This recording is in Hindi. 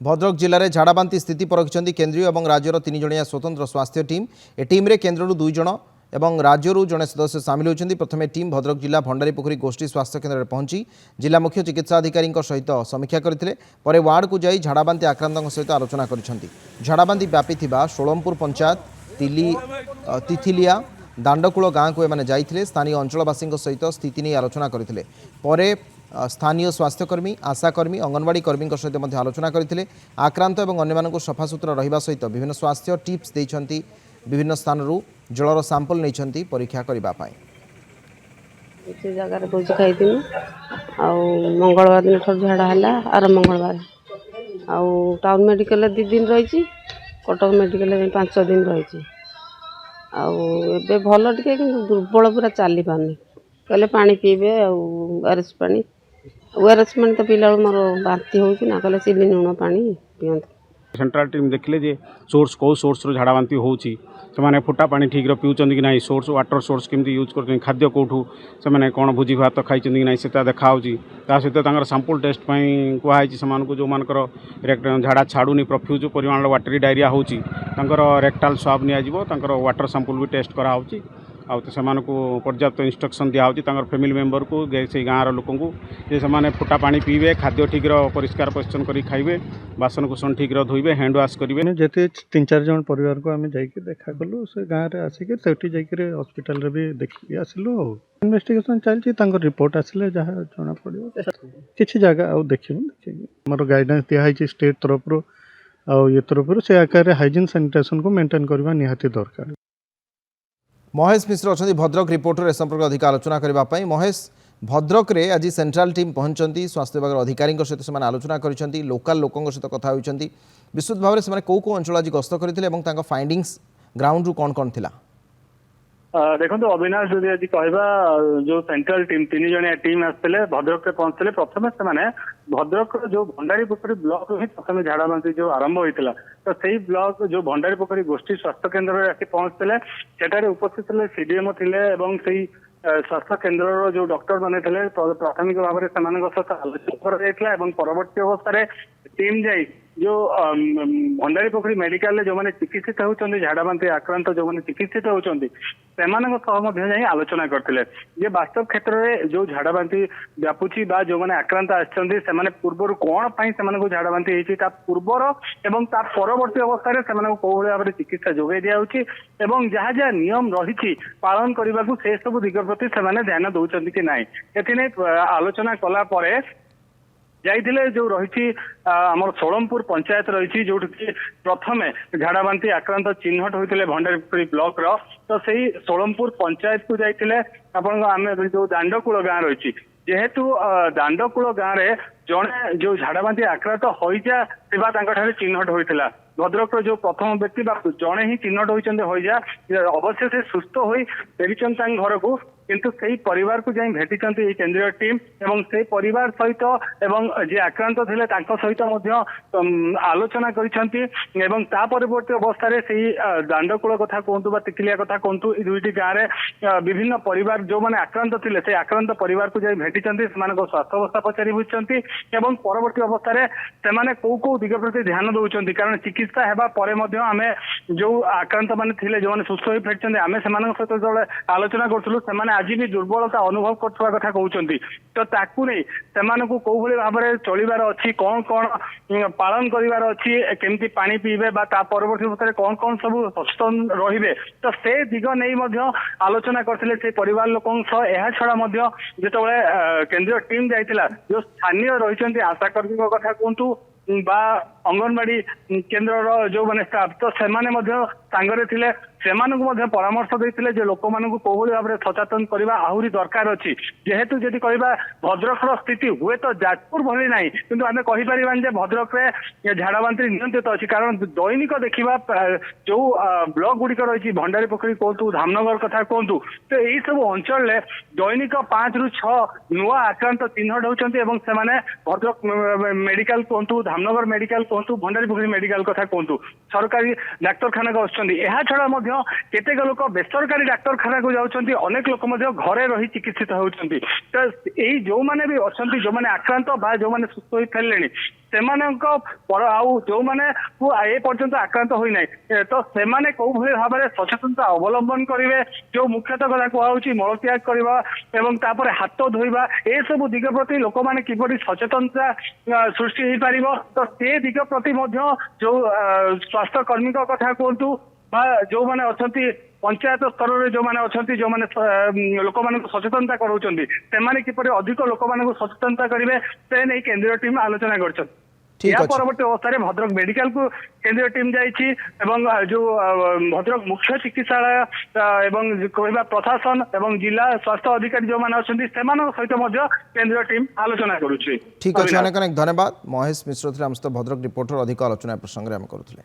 भद्रक जिले में झाड़ाबांति स्थिति परखिंट केन्द्रीय और राज्यर 3 जणिया स्वतंत्र स्वास्थ्य टीम। ए टीम रे केन्द्र 2 जण और राज्यर जड़े सदस्य सामिल होती। प्रथम टीम भद्रक जिला भंडारीपोखरी गोष्ठी स्वास्थ्य केन्द्र में पहुंची जिला मुख्य चिकित्सा अधिकारी सहित समीक्षा करते वार्ड को जाई झाड़ाबांति आक्रांतों सहित आलोचना करिसेंती। झाड़ाबांति व्यापी सोलमपुर पंचायत तिथिलिया दांडकूल गाँव को एमाने जाइथिले। स्थानीय अंचलवासी सहित स्थिति नहीं आलोचना करते। स्थानीय स्वास्थ्यकर्मी आशाकर्मी अंगनवाड़ी कर्मी सहित मध्य आलोचना करते। आक्रांत और अन्य सफासुतरा रहिबा सहित विभिन्न स्वास्थ्य टिप्स देइछंती। विभिन्न स्थान जलर सैंपल नहीं परीक्षा करने जगार भोज खाई मंगलवार दिन झाड़ा है आर मंगलवार टाउन मेडिकल 2 दिन रही कटक मेडिकल 5 दिन रही भल टे दुर्बल पूरा चली पानी कहले पानी पीबे ओआरएस पानी तो पीला मोर बांति होना कहले चिनी लुण पानी पिंतु। सेंट्रल टीम देखिले जे सोर्स को सोर्स रो झाड़ा बांति होची से फुटा पानी ठीक पिउचंदी कि नहीं सोर्स वाटर सोर्स केमती यूज कर खाद्य कौटू से कौन भोजी भात खाई कि नहीं से देखा सहित सैंपल टेस्ट कहुई से जो मानकर झाड़ा छाड़ूनी प्रफ्यूज परिमाण वाटरी डायरिया होची रेक्टाल स्वाब निया वाटर सैंपल भी टेस्ट कराऊँगी से पर्याप्त इंस्ट्रक्शन दिखाई फैमिली मेंबर को से गाँव लोक से फुटा पानी पीबे खाद्य ठीक परिष्कार परिच्छन कर खाइबे बासन कुसन ठीक धोइबे हैंड वाश करेंगे। जेते 3-4 जन परिवार को आम जाइए देखा कलु से गाँव में आसिक जाकर हॉस्पिटल भी देखिए आसलु इन्वेस्टिगेशन चलती रिपोर्ट आसिले जहाँ जना पड़ो किसी जगह आउ देखिए मोर गाइडेंस दिखाई स्टेट तरफ ये तरफ से आकार हाइजीन सैनिटेशन को मेंटेन करवा निहाती दरकार। महेश मिश्र अच्छा भद्रक रिपोर्टर ए संपर्क अधिक आलोचना करने। महेश भद्रक रे आज सेंट्रल टीम पहुंचती स्वास्थ्य विभाग अधिकारी सहित से आलोचना कर लोकल लोकों सहित कथा होती विस्तृत भाव में कौ कौ अंचल आज गस्त करते फाइंडिंग्स ग्राउंड रू कौन कौन थिला। देखो अविनाश जदि आज कहवा जो सेंट्रल टीम 3 जणिया टीम आसते भद्रक में पहुंचते प्रथम से भद्रक जो भंडारीपोखरी ब्लॉक ही प्रथम झाड़ाबांति जो आरंभ होता तो सही ब्लॉक जो भंडारीपोखरी गोष्ठी स्वास्थ्य केन्द्र में आसी पहुंचते सेठारे उपस्थित थे सीडीएमओ थे स्वास्थ्य केन्द्र जो डॉक्टर मैंने थे प्राथमिक भाव में सहित आलोचना कर परवर्ती अवस्था टीम जाई जो भंडारीपोखरी मेडिकल जो मैंने चिकित्सित होती झाड़ाबांति आक्रांत जो मैंने चिकित्सित होती आलोचना करते वास्तव क्षेत्र में जो झाड़ाबांति व्यापुची जो मैंने आक्रांत आसछन्ती से पूर्वर कौन से झाड़ाबांति होती पूर्वर एवं परवर्ती अवस्था से कौ भाव में चिकित्सा जोगाई दिखाई जहाँ जहाँ नियम रही पालन करने को से सब दिग प्रति से ध्यान दौरान कि ना ये आलोचना कलापर जाइए जो रही आमर सोलमपुर पंचायत रही जो प्रथम झाड़ाबांति आक्रांत चिन्हट होते भंडारीपोखरी ब्लॉक तो सही सोलमपुर पंचायत को जाइए आम जो दांडकूल गाँव रही जेहेतु दांडकूल गाँव में जड़े जो झाड़ाबांति आक्रांत होइजा चिन्हट होता भद्रक जो प्रथम व्यक्ति जड़े ही चिन्हट होइजा अवश्य से सुस्थ हो फेरी घर को किंतु से परिवार को जाई भेटी केंद्रीय टीम एवं से परिवार सहित एवं जे आक्रांत थे सहित आलोचना कर परवर्ती अवस्था से दांडकूल कथा कहतु तिकिलिया कथा कहतु दुईटी गाँव में विभिन्न परिवार जो मैंने आक्रांत थे से आक्रांत परिवार को जाई भेटी स्वास्थ्य अवस्था पचारि बुझी परवर्ती अवस्था से कौ कौ दिग प्रति ध्यान दौरान कारण चिकित्सा हेबा आम जो आक्रांत मैंने थे जो मैंने सुस्थ हो फेरी आम सहित जो आलोचना करूँ आज भी दुर्बलता अनुभव करथुवा कथा कहउचंती तो ताकू नहीं सेमान को कौ भली भाव में चलिबार अछि कौन कौन पालन करिबार अछि केमती पानी पीबे बा ता परवर्ती अवस्था कौन कौन सब सचेतन रहिबे तो से दिग नहीं मध्य आलोचना करथिले से परिवार लोकों सह एहा छडा मध्य जेतबेले केंद्रीय टीम जाइतिला जो स्थानीय रहिचंती आशा कर्मी कथा कहंतु बा अंगनवाड़ी केन्द्र जो मैंने स्टाफ तो सांगरे थिले परामर्श देते जो लोक मान कौ भाव में सचेतन करवा आहरी दरकार अच्छी जेहेतु जदि कहवा भद्रक स्थिति हुए तो जाजपुर भली ना कि आम कहीपर भद्रक में झाड़ाबांति नियंत्रित अच्छी कारण दैनिक देखा जो ब्लॉक गुड़िक रही भंडारीपोखरी कहतु धामनगर कथा कहतु तो यही सब अंचल दैनिक 5 ରୁ 6 नुआ आक्रांत चिन्हट होती भद्रक मेडिकल कहतु धामनगर मेडिकल कहतु भंडारीपोखरी मेडिकल कथा कहतु सरकारी डाक्तखाना को आछड़ा केतेक लोक बेसरकारी डाक्तखाना को जाउछन्ती अनेक लोक घरे रही चिकित्सित होउछन्ती तो यही जो माने भी अछन्ती जो माने आक्रांत बा जो माने सुस्थ होई फेललेनी ସେମାନଙ୍କ ଆଉ ଯୋଉମାନେ ଏ ପର୍ଯ୍ୟନ୍ତ ଆକ୍ରାନ୍ତ ହୋଇନାହିଁ ତ ସେମାନେ କୋଉ ଭଳି ଭାବରେ ସଚେତନତା ଅବଲମ୍ବନ କରିବେ, ଯୋଉ ମୁଖ୍ୟତଃ କଥା କୁହାଯାଉଛି ମଳତ୍ୟାଗ କରିବା ଏବଂ ତାପରେ ହାତ ଧୋଇବା, ଏସବୁ ଦିଗ ପ୍ରତି ଲୋକମାନେ କିପରି ସଚେତନତା ସୃଷ୍ଟି ହେଇପାରିବ, ତ ସେ ଦିଗ ପ୍ରତି ମଧ୍ୟ ଯୋଉ ସ୍ୱାସ୍ଥ୍ୟ କର୍ମୀଙ୍କ କଥା କୁହନ୍ତୁ ବା ଯୋଉମାନେ ଅଛନ୍ତି ପଞ୍ଚାୟତ ସ୍ତରରେ ଯୋଉମାନେ ଅଛନ୍ତି, ଯୋଉମାନେ ଲୋକମାନଙ୍କୁ ସଚେତନତା କରାଉଛନ୍ତି, ସେମାନେ କିପରି ଅଧିକ ଲୋକମାନଙ୍କୁ ସଚେତନତା କରିବେ ସେ ନେଇ କେନ୍ଦ୍ରୀୟ ଟିମ୍ ଆଲୋଚନା କରିଛନ୍ତି। ଠିକ୍ ଏହା ଅଛି। ପରବର୍ତ୍ତୀ ଅବସ୍ଥାରେ ଭଦ୍ରକ ମେଡିକାଲକୁ କେନ୍ଦ୍ରୀୟ ଟିମ୍ ଯାଇଛି ଏବଂ ଯୋଉ ଭଦ୍ରକ ମୁଖ୍ୟ ଚିକିତ୍ସାଳୟ ଏବଂ କହିବା ପ୍ରଶାସନ ଏବଂ ଜିଲ୍ଲା ସ୍ୱାସ୍ଥ୍ୟ ଅଧିକାରୀ ଯୋଉମାନେ ଅଛନ୍ତି ସେମାନଙ୍କ ସହିତ ମଧ୍ୟ କେନ୍ଦ୍ରୀୟ ଟିମ୍ ଆଲୋଚନା କରୁଛି। ঠিক আছে, অনেক অনেক ধন্যবাদ। মহেশ মিশ্র ଥିଲେ ଆମ ସହିତ ଭଦ୍ରକ ରିପୋର୍ଟର ଅଧିକ ଆଲୋଚନା ଏ ପ୍ରସଙ୍ଗରେ ଆମେ କରୁଥିଲେ।